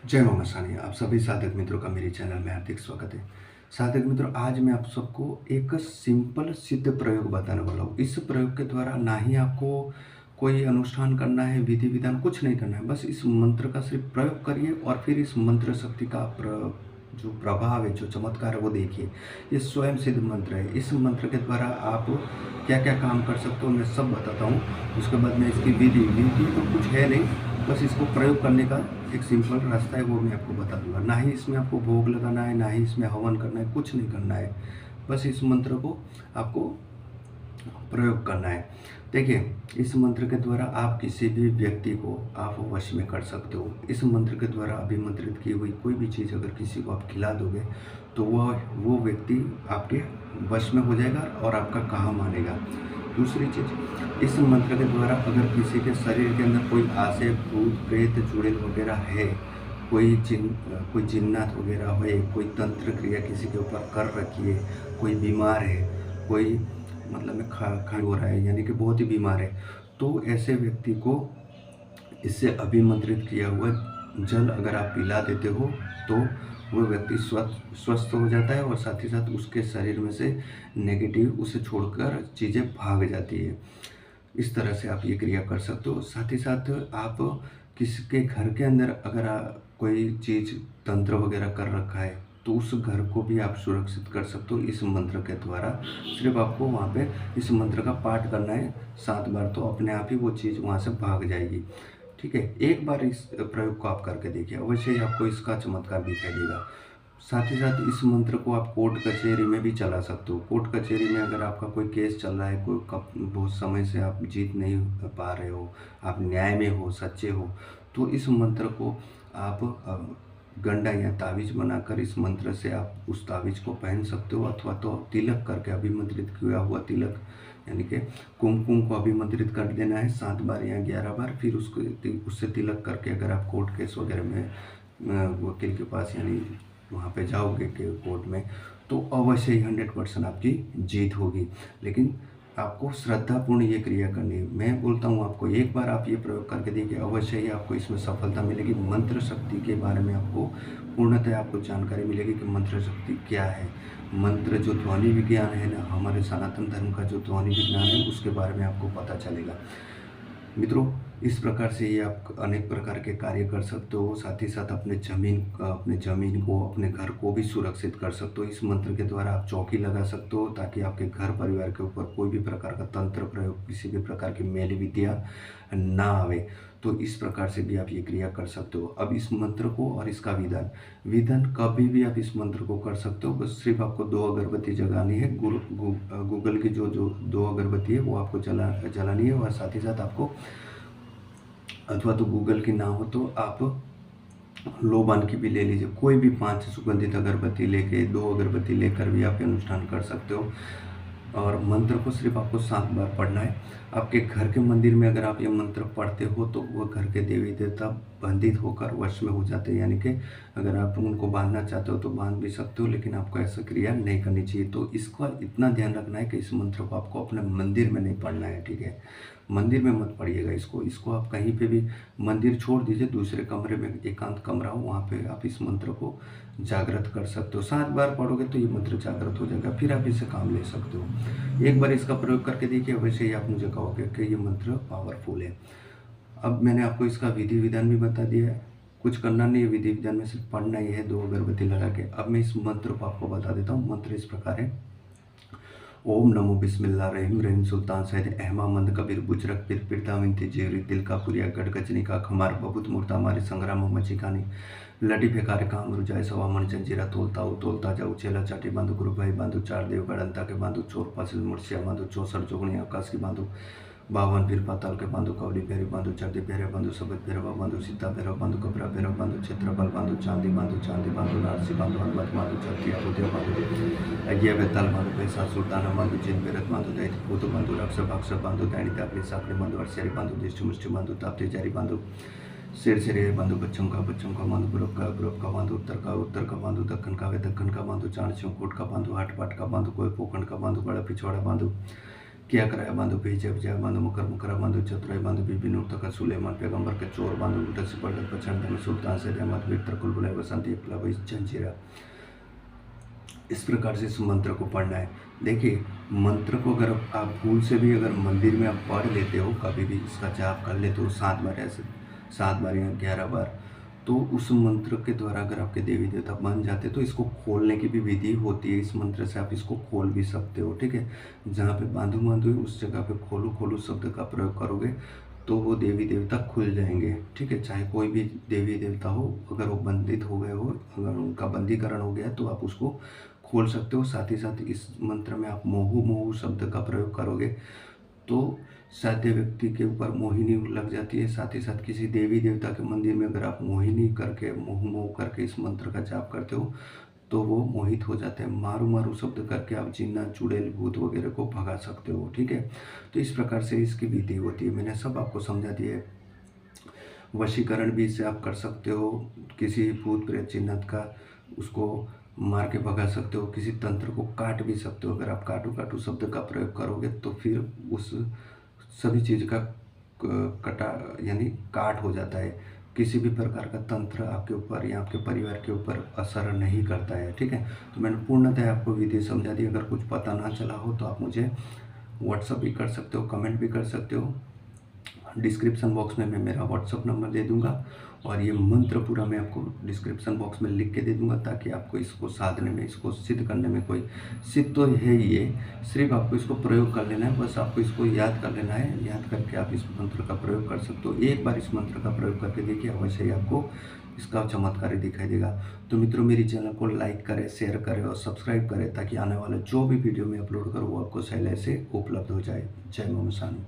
जय मां मस्तानी। आप सभी साधक मित्रों का मेरे चैनल में हार्दिक स्वागत है। साधक मित्रों, आज मैं आप सबको एक सिंपल सिद्ध प्रयोग बताने वाला हूँ। इस प्रयोग के द्वारा ना ही आपको कोई अनुष्ठान करना है, विधि विधान कुछ नहीं करना है, बस इस मंत्र का सिर्फ प्रयोग करिए और फिर इस मंत्र शक्ति का जो प्रभाव है, जो चमत्कार है वो देखिए। ये स्वयं सिद्ध मंत्र है। इस मंत्र के द्वारा आप क्या क्या काम कर सकते हो मैं सब बताता हूँ। उसके बाद में इसकी विधि विधि तो कुछ है नहीं, बस इसको प्रयोग करने का एक सिंपल रास्ता है, वो मैं आपको बता दूंगा। ना ही इसमें आपको भोग लगाना है, ना ही इसमें हवन करना है, कुछ नहीं करना है। बस इस मंत्र को आपको प्रयोग करना है। देखिए, इस मंत्र के द्वारा आप किसी भी व्यक्ति को आप वश में कर सकते हो। इस मंत्र के द्वारा अभिमंत्रित की हुई कोई भी चीज़ अगर किसी को आप खिला दोगे तो वो व्यक्ति आपके वश में हो जाएगा और आपका कहा मानेगा। दूसरी चीज़, इस मंत्र के द्वारा अगर किसी के शरीर के अंदर कोई आसे भूत प्रेत चुड़ैल वगैरह है, कोई जिन्नात वगैरह है, कोई तंत्र क्रिया किसी के ऊपर कर रखी है, कोई बीमार है, कोई मतलब में खा हो रहा है, यानी कि बहुत ही बीमार है, तो ऐसे व्यक्ति को इससे अभिमंत्रित किया हुआ जल अगर आप पिला देते हो तो वो व्यक्ति स्वस्थ हो जाता है और साथ ही साथ उसके शरीर में से नेगेटिव उसे छोड़कर चीज़ें भाग जाती है। इस तरह से आप ये क्रिया कर सकते हो। साथ ही साथ आप किसी के घर के अंदर अगर कोई चीज़ तंत्र वगैरह कर रखा है तो उस घर को भी आप सुरक्षित कर सकते हो इस मंत्र के द्वारा। सिर्फ आपको वहाँ पे इस मंत्र का पाठ करना है 7 बार, तो अपने आप ही वो चीज़ वहाँ से भाग जाएगी। ठीक है, एक बार इस प्रयोग को आप करके देखिए, अवश्य ही आपको इसका चमत्कार दिखाई देगा। साथ ही साथ इस मंत्र को आप कोर्ट कचहरी में भी चला सकते हो। कोर्ट कचहरी में अगर आपका कोई केस चल रहा है, बहुत समय से आप जीत नहीं पा रहे हो, आप न्याय में हो, सच्चे हो, तो इस मंत्र को आप गंडा या तावीज़ बनाकर इस मंत्र से आप उस तावीज़ को पहन सकते हो, अथवा तो तिलक करके अभिमंत्रित किया हुआ तिलक यानी कि कुमकुम को अभिमंत्रित कर देना है 7 बार या 11 बार। फिर उससे तिलक करके अगर आप कोर्ट केस वगैरह में वकील के पास यानी वहाँ पे जाओगे के कोर्ट में, तो अवश्य ही 100% आपकी जीत होगी। लेकिन आपको श्रद्धापूर्ण ये क्रिया करनी है। मैं बोलता हूँ आपको, एक बार आप ये प्रयोग करके देखिए, अवश्य ही आपको इसमें सफलता मिलेगी। मंत्र शक्ति के बारे में आपको पूर्णतः आपको जानकारी मिलेगी कि मंत्र शक्ति क्या है। मंत्र जो ध्वनि विज्ञान है ना, हमारे सनातन धर्म का जो ध्वनि विज्ञान है, उसके बारे में आपको पता चलेगा। मित्रों, इस प्रकार से ये आप अनेक प्रकार के कार्य कर सकते हो। साथ ही साथ अपने ज़मीन को, अपने घर को भी सुरक्षित कर सकते हो। इस मंत्र के द्वारा आप चौकी लगा सकते हो ताकि आपके घर परिवार के ऊपर कोई भी प्रकार का तंत्र प्रयोग, किसी भी प्रकार की मेली विद्या ना आवे। तो इस प्रकार से भी आप ये क्रिया कर सकते हो। अब इस मंत्र को और इसका विधान कभी भी आप इस मंत्र को कर सकते हो। बस सिर्फ आपको 2 अगरबत्ती जलानी है। गूगल की जो 2 अगरबत्ती है वो आपको जलानी है, और साथ ही साथ आपको, अथवा तो गूगल की ना हो तो आप लोबान की भी ले लीजिए। कोई भी 5 सुगंधित अगरबत्ती लेके, 2 अगरबत्ती लेकर भी आप अनुष्ठान कर सकते हो। और मंत्र को सिर्फ आपको 7 बार पढ़ना है। आपके घर के मंदिर में अगर आप ये मंत्र पढ़ते हो तो वह घर के देवी देवता बंधित होकर वश में हो जाते हैं। यानी कि अगर आप उनको बांधना चाहते हो तो बांध भी सकते हो, लेकिन आपको ऐसा क्रिया नहीं करनी चाहिए। तो इसका इतना ध्यान रखना है कि इस मंत्र को आपको अपने मंदिर में नहीं पढ़ना है। ठीक है, मंदिर में मत पढ़िएगा इसको आप कहीं पे भी, मंदिर छोड़ दीजिए, दूसरे कमरे में, एकांत कमरा हो, वहाँ पे आप इस मंत्र को जागृत कर सकते हो। 7 बार पढ़ोगे तो ये मंत्र जागृत हो जाएगा, फिर आप इससे काम ले सकते हो। एक बार इसका प्रयोग करके देखिए, वैसे ही आप मुझे कहोगे कि ये मंत्र पावरफुल है। अब मैंने आपको इसका विधि विधान भी बता दिया है। कुछ करना नहीं है विधि विधान में, सिर्फ पढ़ना ही है 2 अगरबत्ती लगा के। अब मैं इस मंत्र को आपको बता देता हूँ। मंत्र इस प्रकार है: ओम नमो बिस्मिल्लाह रहीम रहीम सुल्तान सैद अहमा मंद कबीर बुजरक पिर पिरता विनती जेवरी दिल का पुरिया गढ़ गजनी का खमार बबूत मूर्ता मारे संग्राम मची खानी लटी फेकारे काम रुजाए सवा मन जंजीरा तोलता जाऊ चेला चाटी बांधु गुरु भाई बांधु चार देव गड़ंता के बांधु चोर पासिल मुर्शिया बांधु 64 जोगणी आकाश की बांधु 52 फिर पाताल के बांधु कवड़ी भैरव बांधु चर्दी भैरव बांधु सबद भैरव बांधु सीता भैरव बांधु कबरा भैरव बांधु क्षेत्रफल बांधु चांदी बांधु नारसी बांधु हनुमत बांधु चौथी अबुदेव बांधु अज्ञा बेताल बांधु पैसा सुल्तान बांधु जिन बेरत बांधु दैत भूत बांधु रक्ष भक्ष बांधु दैनी तापली सापली बांधु अर्शरी बांधु दिष्टि मुष्टि बांधु ताप्ती जारी बांधु सिर बांधु बच्चों का बांधु ग्रुप का बांधु उत्तर का बांधु दक्कन का बांधु चाण कोट का बांधु हाट पाट का बांधु कोई पोखंड का बांधु बड़ा पिछवाड़ा बांधु क्या कराया बांधो भेजे जय बांधो मकर मकरा बांधो चतुराई बांधो बीबी नूर सुलेमान पैगंबर के चोर बांधो उल्टा से पलट प्रचंड में सुल्तान से रहमत वीर कुल बुलाए बसंत एकला भाई जंजीरा। इस प्रकार से इस मंत्र को पढ़ना है। देखिए मंत्र को अगर आप भूल से भी अगर मंदिर में आप पढ़ लेते हो, कभी भी इसका जाप कर लेते हो 7 बार, ऐसे 7 बार या 11 बार, तो उस मंत्र के द्वारा अगर आपके देवी देवता बन जाते तो इसको खोलने की भी विधि होती है। इस मंत्र से आप इसको खोल भी सकते हो, ठीक है। जहाँ पे बांधो बांधो है उस जगह पे खोलो खोलो शब्द का प्रयोग करोगे तो वो देवी देवता खुल जाएंगे, ठीक है। चाहे कोई भी देवी देवता हो, अगर वो बंदित हो गए हो, अगर उनका बंदीकरण हो गया तो आप उसको खोल सकते हो। साथ ही साथ इस मंत्र में आप मोहू मोहू शब्द का प्रयोग करोगे तो साध्य व्यक्ति के ऊपर मोहिनी लग जाती है। साथ ही साथ किसी देवी देवता के मंदिर में अगर आप मोहिनी करके मोह मोह करके इस मंत्र का जाप करते हो तो वो मोहित हो जाते हैं। मारू मारू शब्द करके आप जिन्ना चुड़ैल भूत वगैरह को भगा सकते हो, ठीक है। तो इस प्रकार से इसकी विधि होती है, मैंने सब आपको समझा दिया है। वशीकरण भी इससे आप कर सकते हो, किसी भूत प्रेत चिन्हत का उसको मार के भगा सकते हो, किसी तंत्र को काट भी सकते हो। अगर आप काटू काटू शब्द का प्रयोग करोगे तो फिर उस सभी चीज़ का कटा यानी काट हो जाता है। किसी भी प्रकार का तंत्र आपके ऊपर या आपके परिवार के ऊपर असर नहीं करता है, ठीक है। तो मैंने पूर्णतः आपको विधि समझा दी। अगर कुछ पता ना चला हो तो आप मुझे व्हाट्सअप भी कर सकते हो, कमेंट भी कर सकते हो। डिस्क्रिप्शन बॉक्स में मैं मेरा व्हाट्सअप नंबर दे दूंगा और ये मंत्र पूरा मैं आपको डिस्क्रिप्शन बॉक्स में लिख के दे दूंगा, ताकि आपको इसको साधने में, इसको सिद्ध करने में कोई सिद्ध तो है ही, ये सिर्फ आपको इसको प्रयोग कर लेना है। बस आपको इसको याद कर लेना है, याद करके आप इस मंत्र का प्रयोग कर सकते हो। एक बार इस मंत्र का प्रयोग करके देखिए, अवश्य ही आपको इसका चमत्कार दिखाई देगा। तो मित्रों मेरी चैनल को लाइक करें, शेयर करें और सब्सक्राइब करें, ताकि आने वाले जो भी वीडियो मैं अपलोड करूँ वो आपको सहले से उपलब्ध हो जाए। जय मां सानी।